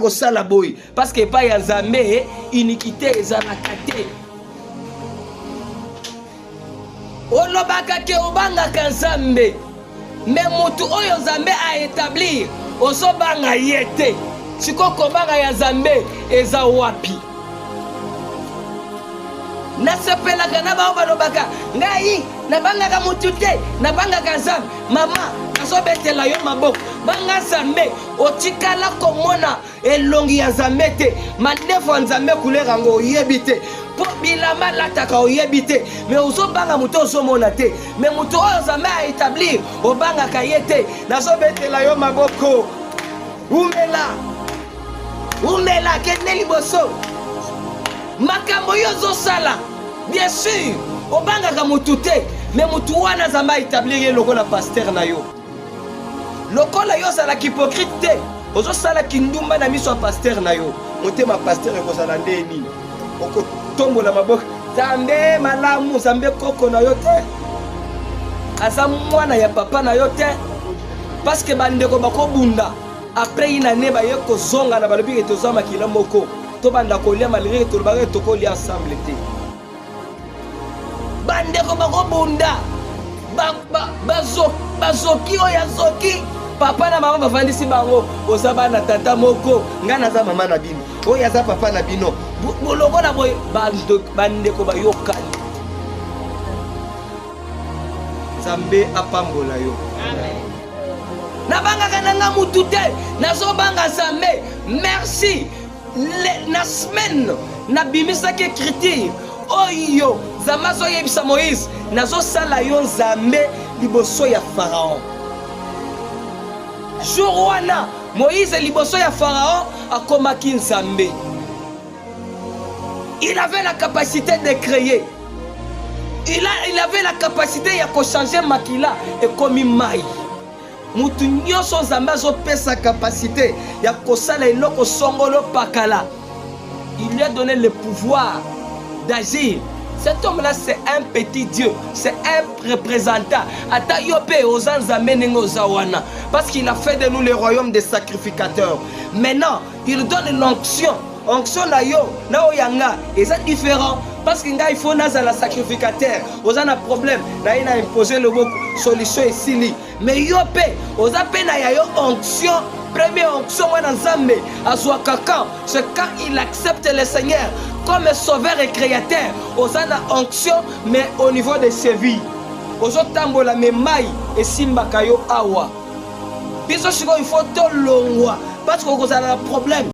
kosala boy parce que pas ya Nzambe iniquité ezalaka te. Olobaka ke obangaka Nzambe mais mutu oyo Nzambe a établir osobanga yete siko kobanga ya Nzambe eza wapi. Nasepelaka na bao balobaka ngai nabangaka mutu te nabangaka Nzambe mama azobetela yo maboko banga Nzambe otikala komona elongi ya Nzambe te manefo ya Nzambe kulera ngo oyebi te po bilamba lataka oyebi te mais ozobanga mutu ozomona te mais mutu oyo Nzambe a établir obangaka ye te nazobetela yo maboko umela kende liboso makambo yo zosala bien sûr obangaka mutu te mais mutu wana Nzambe a établir ye lokola pasteur na yo lokola yo sala hypocrite te ozo sala kindumba na miso pasteur na yo motema pasteur ekozala ndeni okotombola maboko Nzambe malamu Nzambe koko na yo te aza mwana ya papa na yo te parce que bandeko bakobunda après une année baye kozonga na balobi ke toza makila moko to banda kolia malgré to ba to kolia ensemble te bandeko bakobunda bazoki oya zoki papa na mama bavandisi bango oza bana tata moko nga naza mama na bino oyo aza papa na bino boloko na boye bandeko bayokani Nzambe apambola yo. Amen. Nabangaka nanga mutu te nazobanga Nzambe merci na semaine nabimisaki écriture oyo Nzambe azoyebisa Moïse nazosala yo Nzambe liboso ya Pharaon. Jour wana Moïse liboso ya Pharaon akomaki Nzambe. Il avait la capacité de créer. Il avait la capacité de changer makila et comme mai. Mutu nyonso Nzambe azopesa capacité ya kosala eloko songolo pakala. Il lui a donné le pouvoir d'agir. Cet homme-là, c'est un petit Dieu. C'est un représentant. Ata yope ozan Nzambe nengo zawana. Parce qu'il a fait de nous le royaume des sacrificateurs. Maintenant, il donne l'onction. Onction na yo, na oyanga, et c'est différent. Parce qu'il faut naza la sacrificateur. Oza na problème, na ina imposer le mot solution ici. Mais yope, oza pe na ya yo onction. Première onction wana Nzambe azwa kaka, c'est quand il accepte le Seigneur comme sauveur et créateur. Oza na onction mais au niveau de ses vies. Ozo tambola me mai et simba kayo awa. Biso chiko il faut to longwa parce que oza na problème.